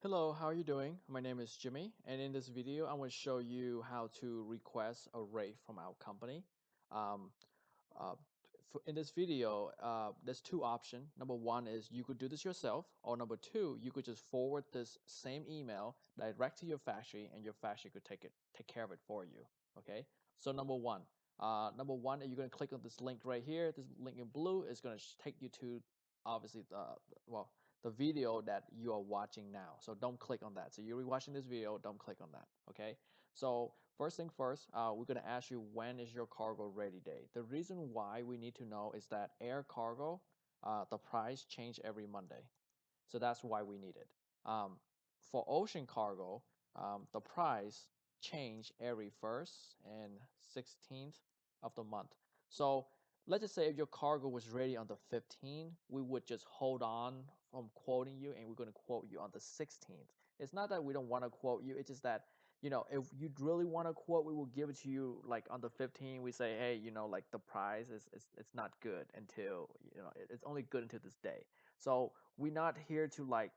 Hello, how are you doing? My name is Jimmy, and in this video, I'm going to show you how to request a rate from our company. Um, uh, in this video, there's two options. Number one is you could do this yourself, or number two, you could just forward this same email direct to your factory, and your factory could take care of it for you. Okay. So number one, you're going to click on this link right here. This link in blue is going to take you to obviously well the video that you are watching now. So don't click on that. So you're watching this video, don't click on that. Okay. So first thing first, we're going to ask you when is your cargo ready date. The reason why we need to know is that air cargo, the price change every Monday. So that's why we need it. Um, for ocean cargo, the price change every first and 16th of the month. So let's just say if your cargo was ready on the 15th, we would just hold on from quoting you and we're going to quote you on the 16th. It's not that we don't want to quote you, it's just that if you really want to quote, we will give it to you like on the 15th. We say, hey, like the price it's not good until it's only good until this day. So we're not here to like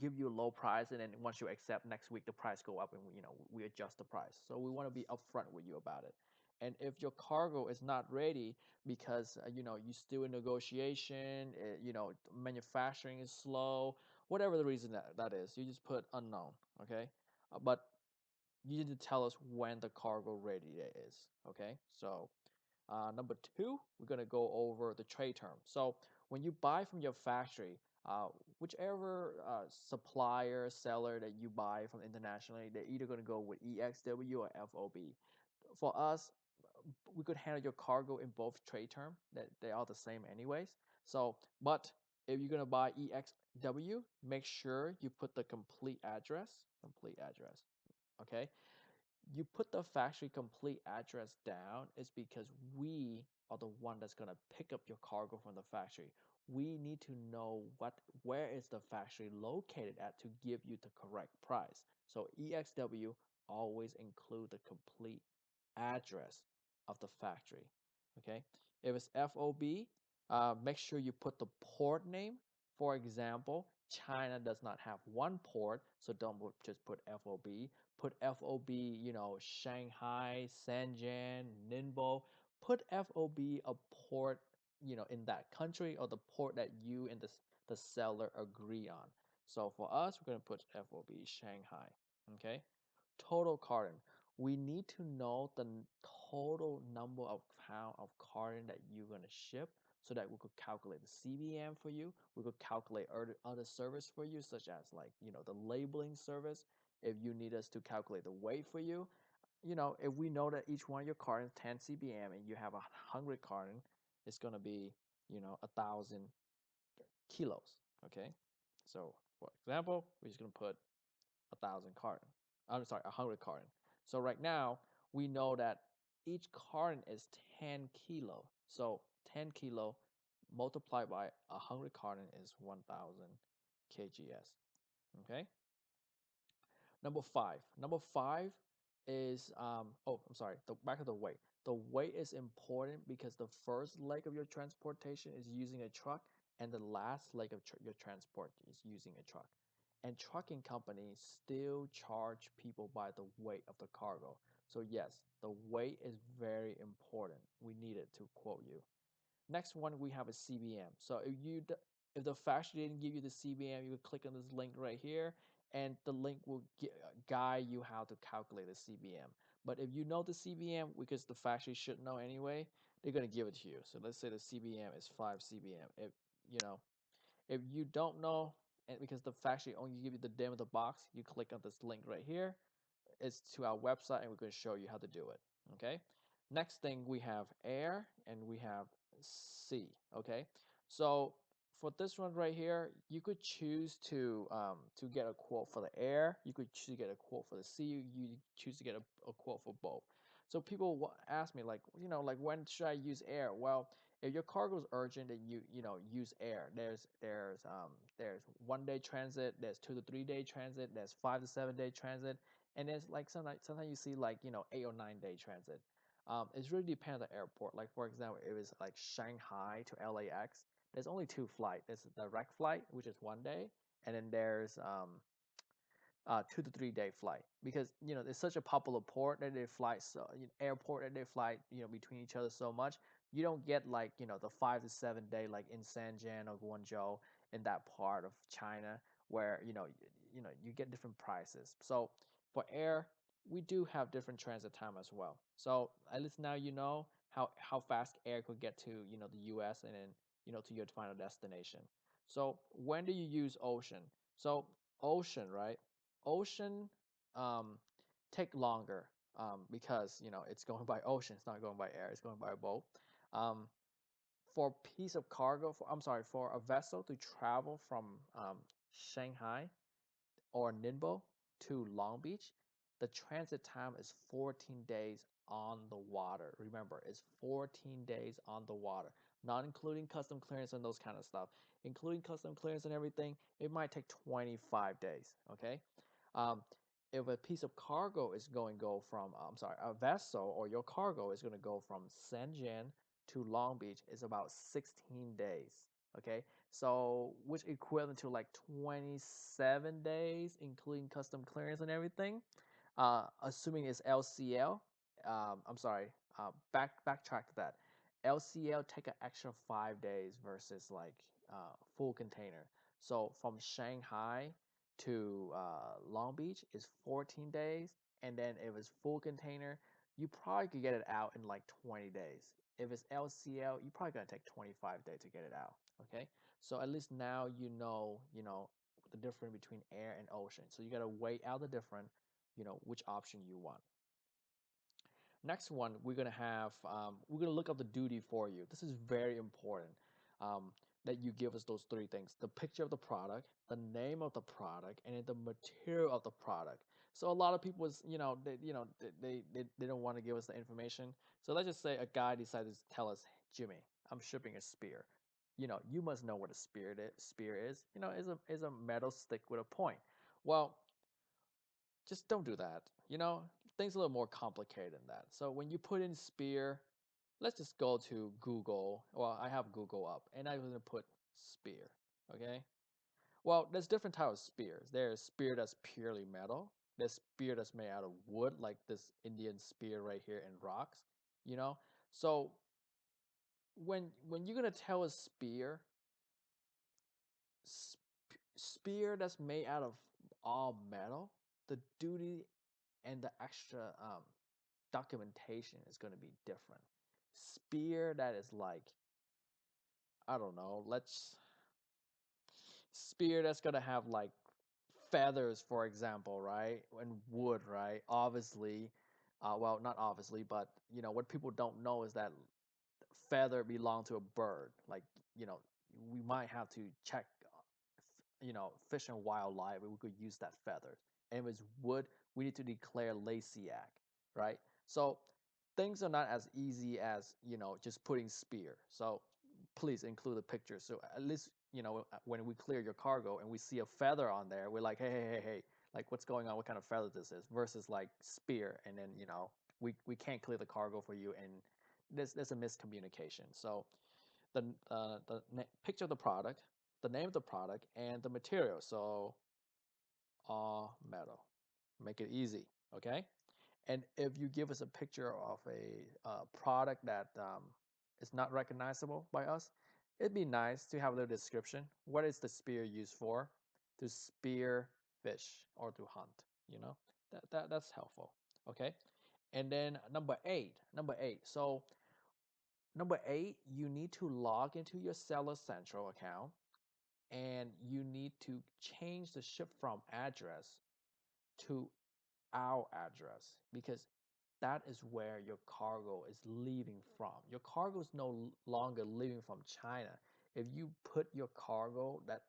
give you a low price and then once you accept next week the price go up and we adjust the price. So we want to be upfront with you about it. And if your cargo is not ready because you're still in negotiation, manufacturing is slow, whatever the reason that is, you just put unknown. Okay. But you need to tell us when the cargo ready is. Okay. So number two, we're going to go over the trade term. So when you buy from your factory, whichever supplier, seller that you buy from internationally, they're either going to go with EXW or FOB. For us, we could handle your cargo in both trade term. That they are the same anyways. So, but if you're going to buy EXW, make sure you put the complete address. Complete address. Okay, you put the factory complete address down is because we are the one that's going to pick up your cargo from the factory. We need to know where is the factory located at to give you the correct price. So EXW always include the complete address of the factory. Okay. If it's FOB, make sure you put the port name. For example, China does not have one port, so don't just put FOB. Put FOB, Shanghai, Shenzhen, Ningbo. Put FOB a port, in that country or the port that you and the seller agree on. So for us, we're going to put FOB Shanghai. Okay. Total carton. We need to know the total number of pound of carton that you're going to ship so that we could calculate the CBM for you. We could calculate other service for you, such as like, the labeling service. If you need us to calculate the weight for you, if we know that each one of your carton is 10 CBM and you have 100 carton, it's going to be, 1,000 kilos. Okay. So for example, we're just going to put 1,000 carton. I'm sorry, 100 carton. So right now we know that each carton is 10 kilo. So 10 kilo multiplied by 100 carton is 1,000 kgs. Okay. Number five. Number five is oh, I'm sorry. The back of the weight. The weight is important because the first leg of your transportation is using a truck, and the last leg of your transport is using a truck. And trucking companies still charge people by the weight of the cargo. So yes, the weight is very important. We need it to quote you. Next one we have a CBM. So if the factory didn't give you the CBM, you would click on this link right here, and the link will guide you how to calculate the CBM. But if you know the CBM, because the factory should know anyway, they're gonna give it to you. So let's say the CBM is 5 CBM. You know if you don't know, and because the factory only give you the demo of the box, you click on this link right here. It's to our website, and we're going to show you how to do it. Okay. Next thing we have air and we have sea. Okay. So for this one right here, you could choose to get a quote for the air. You could choose to get a quote for the sea. You choose to get a quote for both. So people ask me like, like when should I use air? Well, if your cargo is urgent, then use air. There's 1 day transit, there's 2 to 3 day transit, there's 5 to 7 day transit, and there's like sometimes you see like 8 or 9 day transit. It's really depends on the airport. Like for example, if it's like Shanghai to LAX, there's only two flights. There's a direct flight, which is 1 day, and then there's 2 to 3 day flight because it's such a popular port that they fly so airport that they fly between each other so much. You don't get like the 5 to 7 day like in Shenzhen or Guangzhou in that part of China where you get different prices. So for air, we do have different transit time as well. So at least now you know how fast air could get to the U.S. and then to your final destination. So when do you use ocean? So ocean, right? Ocean um, take longer because it's going by ocean. It's not going by air. It's going by a boat. Um, for a piece of cargo, for a vessel to travel from Shanghai or Ningbo to Long Beach, the transit time is 14 days on the water. Remember, it's 14 days on the water, not including custom clearance and those kind of stuff. Including custom clearance and everything, it might take 25 days. Okay. Um, if a piece of cargo is going to go from, a vessel or your cargo is going to go from Shenzhen to Long Beach, it's about 16 days. Okay, so which equivalent to like 27 days, including custom clearance and everything. Assuming it's LCL, backtrack to that. LCL take an extra 5 days versus like full container. So from Shanghai to Long Beach is 14 days, and then if it's full container, you probably could get it out in like 20 days. If it's LCL, you probably gonna take 25 days to get it out. Okay, so at least now you know the difference between air and ocean. So you gotta weigh out the difference, which option you want. Next one, we're gonna look up the duty for you. This is very important that you give us those three things: the picture of the product, the name of the product, and then the material of the product. So a lot of people is, they don't want to give us the information. So let's just say a guy decided to tell us, Jimmy, I'm shipping a spear. You must know what a spear is. Is a metal stick with a point. Well, just don't do that. Things a little more complicated than that. So when you put in spear, let's just go to Google. Well, I have Google up, and I'm gonna put spear. Okay. Well, there's different types of spears. There's spear that's purely metal. There's spear that's made out of wood, like this Indian spear right here in rocks. You know. So when you're gonna tell a spear that's made out of all metal, the duty and the extra documentation is going to be different. Spear that is like, I don't know, let's spear that's going to have like feathers, for example, right? And wood, right? Obviously, well, not obviously, but what people don't know is that feather belong to a bird. Like, you know, we might have to check, Fish and Wildlife, we could use that feather. And if it's wood, we need to declare Lasiac, right? So things are not as easy as, just putting spear. So please include a picture. So at least, when we clear your cargo and we see a feather on there, we're like, hey, hey, hey, hey, like what's going on? What kind of feather this is versus like spear. And then, we can't clear the cargo for you. And there's a miscommunication. So the picture of the product, the name of the product, and the material. So all metal. Make it easy, okay? And if you give us a picture of a product that is not recognizable by us, it'd be nice to have a little description. What is the spear used for? To spear fish or to hunt, that's helpful, okay? And then number eight. So number eight, you need to log into your Seller Central account and you need to change the ship from address to our address because that is where your cargo is leaving from. Your cargo is no longer leaving from China. If you put your cargo that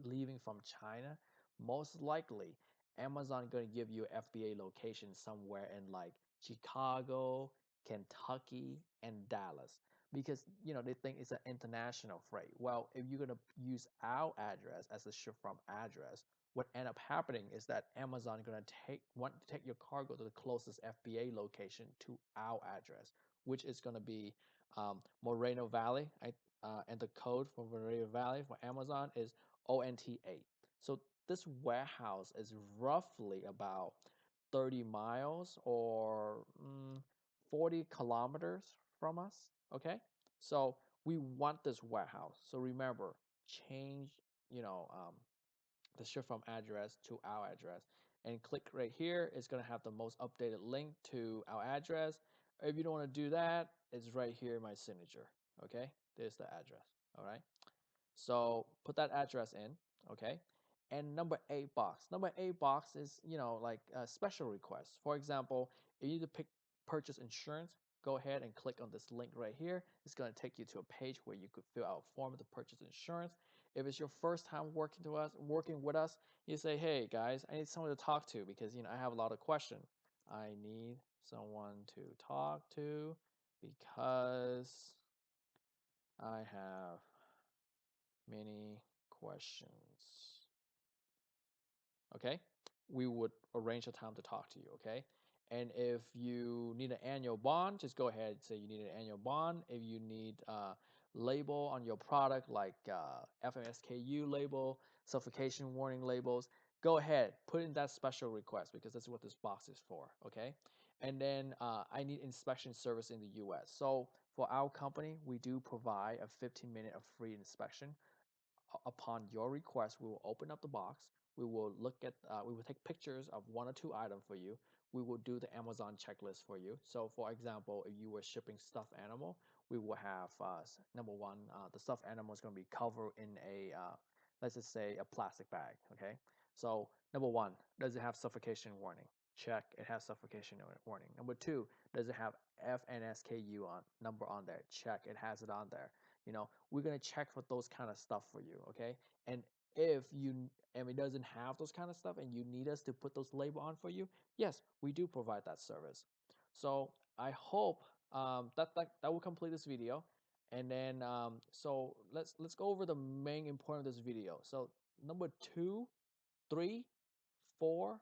leaving from China, most likely Amazon going to give you an FBA location somewhere in like Chicago, Kentucky, and Dallas because they think it's an international freight. Well, if you're going to use our address as a ship from address, what end up happening is that Amazon is going to want to take your cargo to the closest FBA location to our address, which is going to be Moreno Valley. And the code for Moreno Valley for Amazon is ONT8. So this warehouse is roughly about 30 miles or 40 kilometers from us. Okay. So we want this warehouse. So remember, change, you know, the shift from address to our address and click right here. It's going to have the most updated link to our address. If you don't want to do that, it's right here in my signature. Okay. There's the address. All right. So put that address in, okay? And number 8 box. Number 8 box is, like a special request. For example, if you need to purchase insurance, go ahead and click on this link right here. It's going to take you to a page where you could fill out a form to purchase insurance. If it's your first time working with us, you say, hey guys, I need someone to talk to because I have a lot of questions. I need someone to talk to because I have many questions. Okay, we would arrange a time to talk to you. Okay, and if you need an annual bond, just go ahead and say you need an annual bond. If you need a label on your product like FMSKU label, suffocation warning labels, go ahead, put in that special request because that's what this box is for. Okay, and then I need inspection service in the US. So for our company, we do provide a 15-minute of free inspection. Upon your request, we will open up the box. We will we will take pictures of 1 or 2 items for you. We will do the Amazon checklist for you. So for example, if you were shipping stuffed animal, we will have number one, the stuffed animal is going to be covered in let's just say a plastic bag. Okay. So number one, does it have suffocation warning? Check, it has suffocation warning. Number two, does it have FNSKU number on there? Check, it has it on there. We're gonna check for those kind of stuff for you, okay? And if it doesn't have those kind of stuff and you need us to put those label on for you, yes, we do provide that service. So I hope that will complete this video. And then so let's go over the main important of this video. So number 2, 3, 4,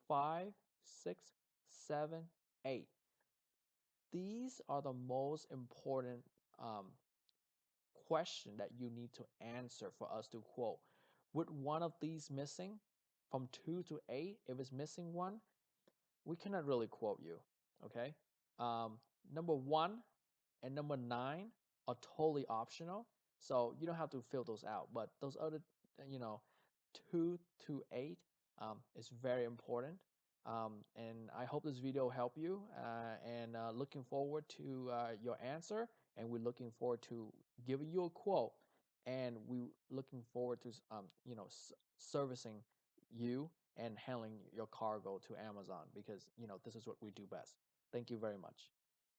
5, 6, 7, 8. These are the most important question that you need to answer for us to quote. With one of these missing, from 2 to 8, if it's missing one, we cannot really quote you. Okay. Number 1 and number 9 are totally optional, so you don't have to fill those out. But those other, you know, 2 to 8 is very important. And I hope this video helped you. And looking forward to your answer. And we're looking forward to giving you a quote. And we looking forward to servicing you and handling your cargo to Amazon because this is what we do best. Thank you very much.